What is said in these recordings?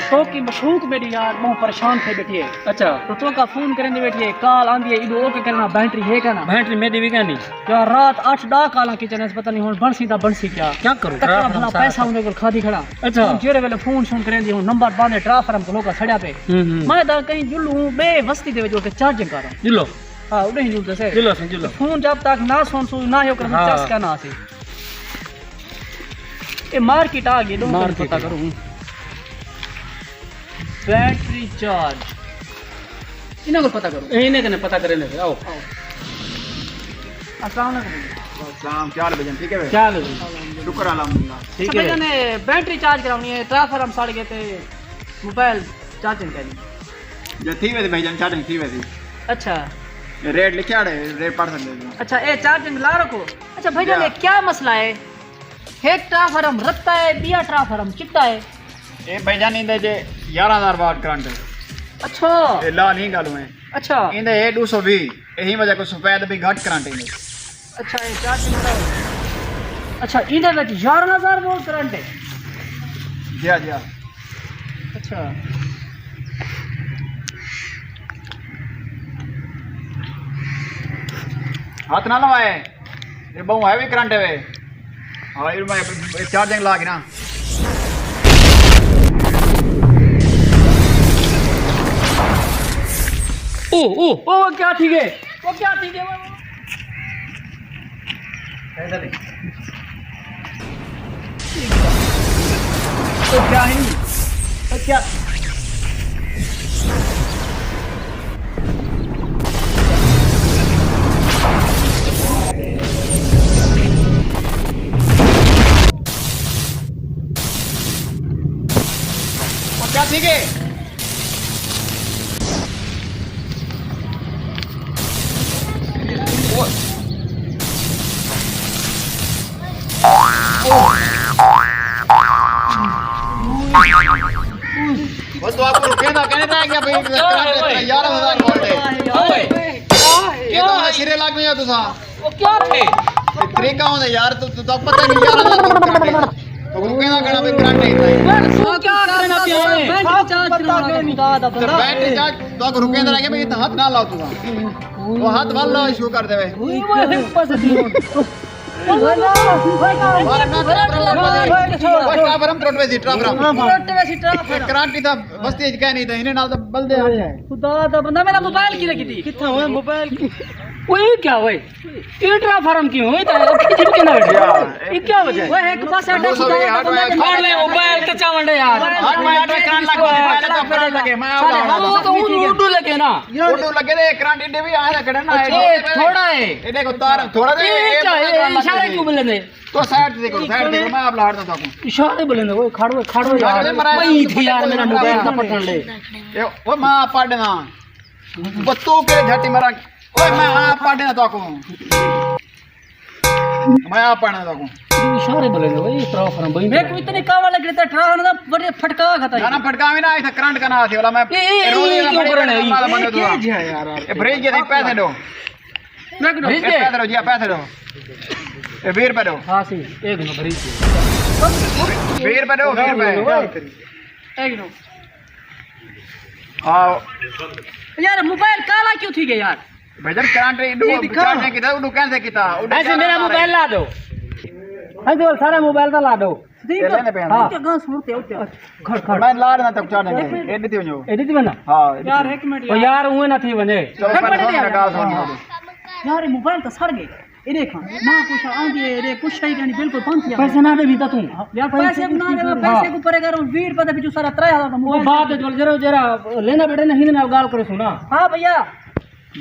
तो की मशूक मेरी यार बहुत परेशान थे बैठी है। अच्छा तो का फोन करने बैठी है, कॉल आंदी है इदो ओके करना बैटरी है कहना बैटरी मेरी भी कहनी यार रात 8-10 कॉल किचन पता नहीं हुन बंसी क्या करूं तकड़ा भला पैसा उन्हें को खादी खड़ा। अच्छा जेरे वेले फोन करें दी नंबर बांधे ट्रांसफार्म को लोका छड़या पे मैं दा कहीं जुलू बे बस्ती दे जो के चार्जिंग करा जुलो हां उडे ही जुलते से जुलो फोन जब तक ना सुन ना हो कर चस का ना सी ए मार्केट आ गई दो पता करूं बैटरी चार्ज इन्हें को पता करो इन्हें कने पता करे ले आओ अस्सलाम वालेकुम। अस्सलाम क्या हाल है भाईजान ठीक है क्या लो शुक्र अल्हम्दुलिल्लाह ठीक है मैंने बैटरी चार्ज करानी है ट्रांसफार्म सड़ गए थे मोबाइल चार्जिंग करनी जो थी वैसे भाईजान चार्जिंग थी वैसे अच्छा रेट लिखा है रेट पढ़ सकते हो। अच्छा ए चार्जिंग ला रखो। अच्छा भैया ये क्या मसला है एक ट्रांसफार्म रत्ता है बिया ट्रांसफार्म चिट्टा है ए भाईजान इंदे जे 11000 वाट करंट है अच्छा ए ला नहीं गालू है अच्छा इंदे ए 220 यही वजह को सफेद भी घट करंट इंदे अच्छा ये चार्जिंग लगाओ। अच्छा इधर में 11000 वोल्ट करंट है जी अच्छा हाथ ना लवाए ये बहु हैवी करंट है वे हां ये मैं चार्जिंग ला के ना ओ क्या ठीक है वो क्या ठीक है ऐसा नहीं तो क्या है तो क्या क्या ठीक है वो तो आपको कहना क्या भाई 11000 वोल्ट है ये तो सिरे लाग में तुसा वो क्या थे तरीका होता यार तो पता नहीं 11000 वोल्ट करंट तो कहना भाई करंट है वो क्या करना पिया है बैटरी चार्ज करना खुदा दा तो बंदा बैटरी चार्ज तो अगर रुकेंदा रह गया भाई हाथ ना लाओ तुसा वो हाथ वाला शुरू कर देवे मारे मैं ट्राफरम करांटी था बस्ती कह नहीं था इन्हें नाल तो बलदे आ जाए खुदा दा बंदा मेरा मोबाइल की रखी थी कितना हुआ मोबाइल ओए क्या हुए ये ट्रांसफार्म क्यों हुई था खिचड़ के ना बैठे ये क्या वजह है एक पास अटक फाड़ ले मोबाइल तो चावंडे यार हाथ में आटे करान लग पहले तो करंट लगे मैं वो तो उडू लगे ना उडू लगे रे करांटी दे भी आया खड़े ना ये थोड़ा है ये देखो तार थोड़ा दे इशारे क्यों बोले ने तो साइड देखो मैं आप लाड़ देता हूं इशारे बोले ने वो खाड़ो यार वही थी यार मेरा मोबाइल का पकड़ ले वो मां पढ़ना बत्तों के झटी मरा ओए मैं आ पढ़ना तो को मैं आ पढ़ना तो को इशारे बोले ने वही ट्रांसफार्म भाई मैं कोई इतने कावा लग रहा था ट्रांसफार्म ना बड़े फटका खाता ना फटका भी ना था करंट का ना थी वाला मैं क्यों करना है क्या है यार ये ब्रेक के पैसे दो मैं को पैसे दो जी पैसे दो ये 20 रुपए दो हां सी एक नो भरी 20 रुपए दो 20 रुपए एक नो आओ यार मोबाइल काला क्यों थी गया यार भजन करंट करंट किता उडू कैसे किता ऐसे मेरा मोबाइल ला दो ऐसे बोल सारा मोबाइल का ला दो लेने पे हां क्या गांस मुड़ते हो खड़ मैं ला ना तक चार्जिंग एडी थी वणो एडी थी बना हां यार एक मिनट यार उए ना थी वने यार मोबाइल तो सड़ गए ये देखा ना कुछ आंधी रे कुछ सही कहनी बिल्कुल बंद किया पैसे ना दे भी तू यार पैसे ना दे पैसे को परे करो 20 रुपए बिचू सारा 3000 का मोबाइल बात जरा जरा लेना बेटे नहीं ना गाल करे सुना हां भैया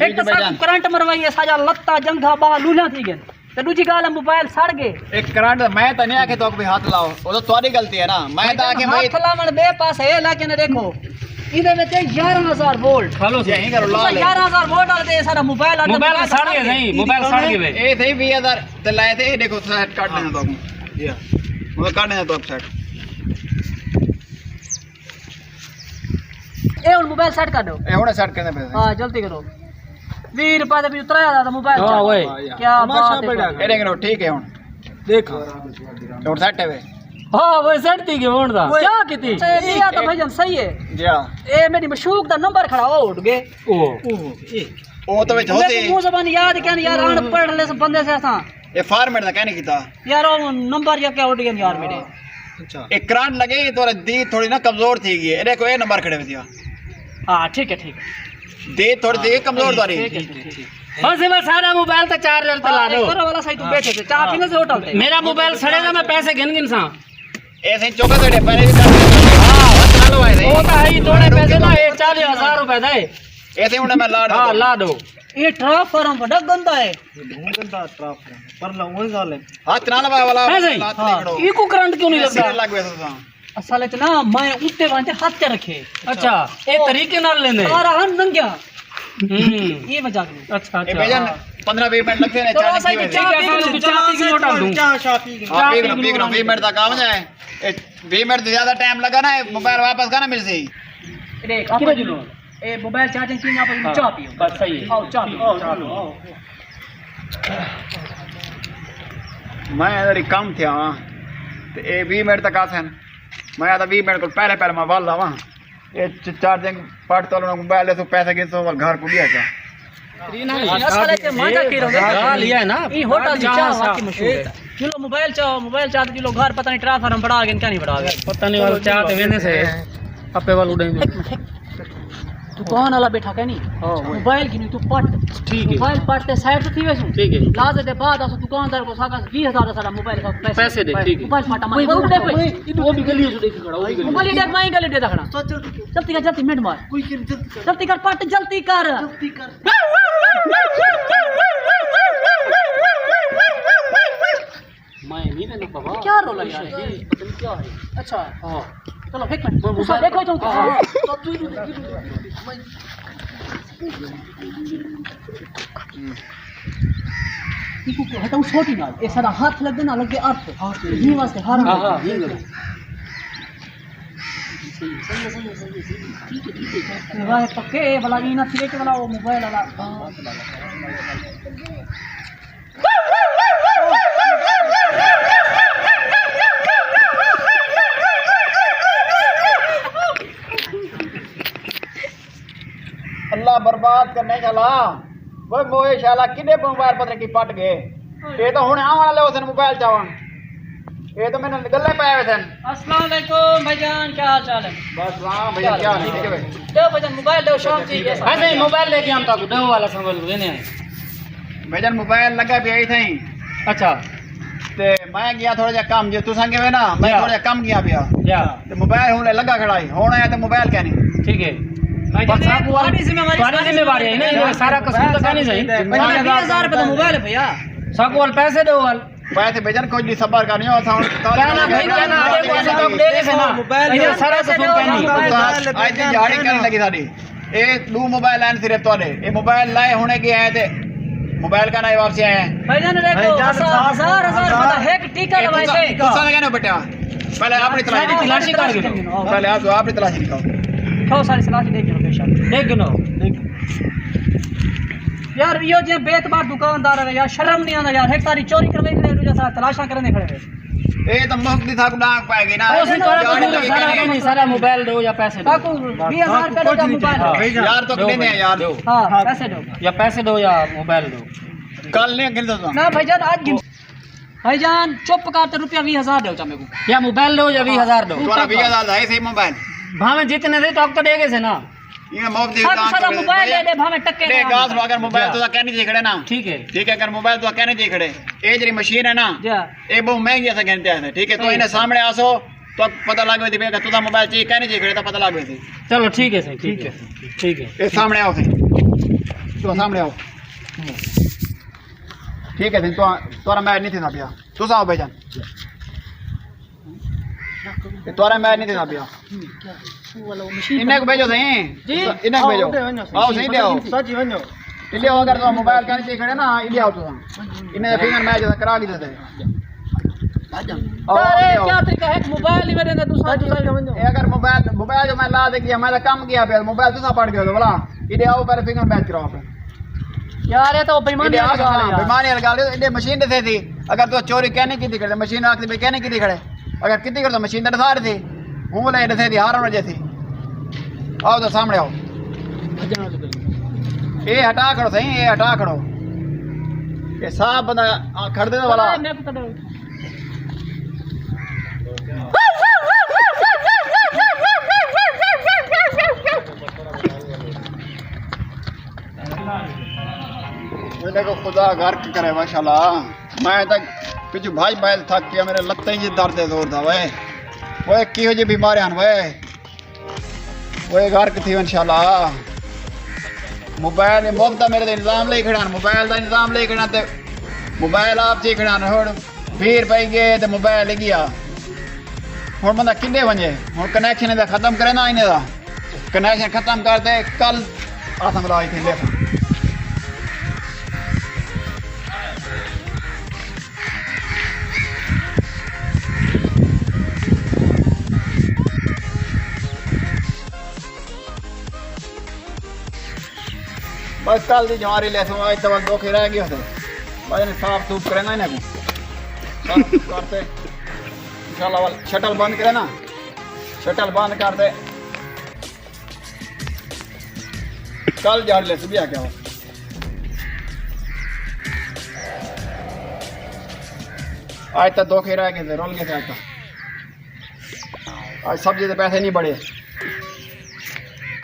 एक तो सब करंट मरवाई साजा लत्ता जंघा बा लूला थी गए तो दूसरी गाल मोबाइल सड़ गए एक करंट मैं तो नहीं आके तो भी हाथ लाओ वो तो तुम्हारी गलती है ना मैं तो आके मैं हाथ लावण बे पास है लेकिन देखो इधर में 11000 वोल्ट हेलो यही करो ला 11000 वोल्ट और दे सारा मोबाइल सड़ गए नहीं मोबाइल सड़ गए ए थे 20000 ते लाए थे देखो सेट काट देना तो ये वो काट देना तो सेट ए और मोबाइल सेट कर दो ए होने सेट करने पे हां जल्दी करो 20 रुपए दे भी उतरा जाता मोबाइल हां ओए क्या बात है ए देखो ठीक है हुन देखो और सेट है वे हां वो सड़ती के होण दा क्या किती ये तो भाईजान सही है जी हां ए मेरी मशूक दा नंबर खड़ा हो उठ गए ओ ओ तो विच होते मुंह जबान याद क्या यार अन पढ़ ले बंदे से असा ये फॉर्मेट दा कहने कीता यार वो नंबर या क्या उठ गए यार मेरे अच्छा एक करंट लगे तो दी थोड़ी ना कमजोर थी गई ए देखो ए नंबर खड़े हुए हां ठीक है दी थोड़ी सी कमजोर दो रही बस मैं सारा मोबाइल तो चार्जर तला दो करो वाला सही तू बैठे थे चाय पीने से होटल पे मेरा मोबाइल सड़ेगा मैं पैसे गिन सा ऐसे चौका दे पहले भी कर हां हाथ ना लो ऐसे वो तो है ही थोड़े पैसे ना 40,000 रुपए दे ऐसे उन्हें मैं ला हां ला दो ये ट्रांसफार्म बड़ा गंदा है गंदा ट्रांसफार्म पर ला वही गाल है हाथ ना लगा वाला ऐसे ही ई को करंट क्यों नहीं लगता लग गया तो असल में ना मैं उत्ते वांटे हाथ के रखे अच्छा ए तरीके नाल लेने सारा हन नंग्या ये वजह की अच्छा ए भैया 15-20 मिनट लगते हैं चलो सही चाय चाय पी चाय पी के होटल दूं हां पी 20 मिनट तक आ जाए 20 मिनट से ज्यादा टाइम लगा ना मोबाइल वापस करना मिल से देख कितना जुलो ए मोबाइल चार्जिंग की आप चाय पियो बस सही है आओ चाय पियो मैं इधर काम थे हां ते ए 20 मिनट तक आसन मैं आधा 20 मिनट को पहले मैं वाल लावा ये चार्जिंग पार्ट तो मोबाइल से पैसे के तो घर को लिया था असल में मजा की रहो लिया है ना ई होटल की चाय वाकई मशहूर है किलो मोबाइल चाह किलो घर पता नहीं ट्रांसफार्म बढ़ा गए क्या नहीं बढ़ा गए पता नहीं वाला चाह ते वेने से अपे वाल उड़ेंगे दुकान वाला बैठा के नहीं मोबाइल की नहीं तू पट ठीक है मोबाइल पटते साइड से थी वैसे ठीक है लाजे दे बाद अस दुकानदार को साका 20,000 सारा मोबाइल का पैसे दे ठीक है मोबाइल फाटा मैं वो देख वो भी गली से देख खड़ा वो भी गली मोबाइल देख मैं गले दे खड़ा जल्दी कर जल्दी मिनट मार कोई जल्दी कर पट जल्दी कर मैं नहीं देना बाबा क्या रोला यार पता नहीं क्या है अच्छा हां चलो एक मिनट मोबाइल देखो तो इनको हटाओ छोटी ना ये सारा हाथ लग देना लग के अर्थ ये वास्ते हार हां हां ठीक है वाह पक्के वाला ये ना थ्रेट वाला वो मोबाइल वाला अल्लाह बर्बाद करने चला वो मोए शाला किने मोबाइल पता की पट गए ये तो हुन आवन वाले उसन मोबाइल चावन ये तो मैंने गल्ले पे आवे सन अस्सलाम वालेकुम भाईजान क्या हाल चाल है बस वाह भैया क्या ठीक है भाई दो भाईजान मोबाइल दो शाम ठीक है ऐसे ही मोबाइल लेके हम ताको दो वाला संभल लेने आए भैया मोबाइल लगा भी आई थी अच्छा ते मैं गया थोड़ा जा काम जो तू संगे में ना मैं थोड़ा जा काम किया पिया या ते मोबाइल हुन लगा खड़ा है होना है तो मोबाइल क्या नहीं ठीक है तुम्हारी जिम्मेवारी है ना सारा कसूर तो नहीं सही 20,000 रुपए तो मोबाइल है भैया सकोल पैसे दो वाल पैसे भेजन कोई नहीं सबर का नहीं होता कहना भाई कहना देखो ऐसे तो दे दे ना ये सारा कसूर कहनी आज दी झाड़ी करने लगी साडी ए दो मोबाइल लाइन सिर्फ तोले ये मोबाइल लाए होने के आए थे मोबाइल का ना वापसी आए हैं भाईजान देखो 1000 रुपए है टिकट वैसे गुस्सा लगा ना बेटा पहले अपनी तलाशी कर गिनो पहले आप अपनी तलाशी निकालो खाओ सारी तलाशी देख लो बेशक देख गिनो यार यो जे बेतबार दुकानदार है यार शर्म नहीं आंदा यार एक तारी चोरी करवे खड़े रुजा सारा तलाशा करने खड़े हुए ए तो मुफ्त था डाक पाएगी ना सारा मोबाइल दो या पैसे दो काकू 20,000 रुपए का मोबाइल यार तो लेने हैं यार हां पैसे दो या पैसे दो या मोबाइल दो कल नहीं गिन दो ना भाईजान आज गिन भाईजान चुप करते रुपया 20,000 दो मेरे को या मोबाइल दो या 20,000 दो तुम्हारा 20,000 है सही मोबाइल भावे जितने दे तो अब तो देगे से ना ये मुफ्त दी सारा मोबाइल दे दे भावे टक्के ले गास अगर मोबाइल तो कहने दे खड़े ना ठीक है अगर मोबाइल तो कहने दे खड़े ए जरी मशीन है ना जा ए बहुत महंगी ऐसा कहते हैं ठीक है तो इन्हें सामने आसो तो पता लगे थी बेटा तुझा मोबाइल चाहिए कहने दे खड़े तो पता लगे थी चलो ठीक है सही ठीक है ए सामने आओ सही तो सामने आओ ठीक है तो तोरा मैच नहीं थी ना पिया तू आओ भाईजान तोरा मैच नहीं थी ना पिया इन्हें को भेजो सही इन्हें को भेजो आओ सही ले आओ सच्ची वनो इले अगर तो मोबाइल कहने चाहिए खड़े ना इले आओ तू इन्हें फिंगर मैच करा ली देते अरे क्या तरीका है मोबाइल ही मेरे अंदर दूसरा अगर मोबाइल जो मैं ला दे किया मैं काम किया पे मोबाइल दूसरा पड़ गया बोला इले आओ पहले फिंगर मैच कराओ पे यार ये तो बेईमानी बेईमानी लगा ले इले मशीन दे थी अगर तो चोरी कहने की दिखड़े मशीन आखिर में कहने की दिखड़े अगर कितनी कर तो मशीन तो दिखा रही थी हूँ ले रहे थे हार होने जैसी आओ तो सामने आओ ये हटा खड़ो सही ये हटा खड़ो ये साफ बंदा खड़ दे वाला देखो खुदा गर्क करे माशाल्लाह मैं तक पिछू भाई बैल थक गया मेरे लत्ते ही दर्द जोर था वे वो किहो जी बीमारी हैं वो गर्क थी इंशाल्लाह मोबाइल मुफ्त मेरे इंतजाम ले खड़ा मोबाइल का इंतजाम ले खड़ा ते मोबाइल आप जी खड़ा हुण 20 रुपए गए तो मोबाइल गया हुण बंदा किन्ने वजे हुण कनैक्शन इहदा खत्म करे ना इन्हें दा कनैक्शन खत्म कर दे कल आसम लाई थी ले बस कल दी जमारी ले आज तक धोखे रह गए भाई ने साफ सूफ करेगा इन्हें को साफ सूफ करते इंशाल्लाह वाल शटल बंद करे ना शटल बंद कर दे कल झाड़ ले सुबह क्या हो आज तक धोखे रह गए रोल गए थे आज तक आज सब्जी के पैसे नहीं बढ़े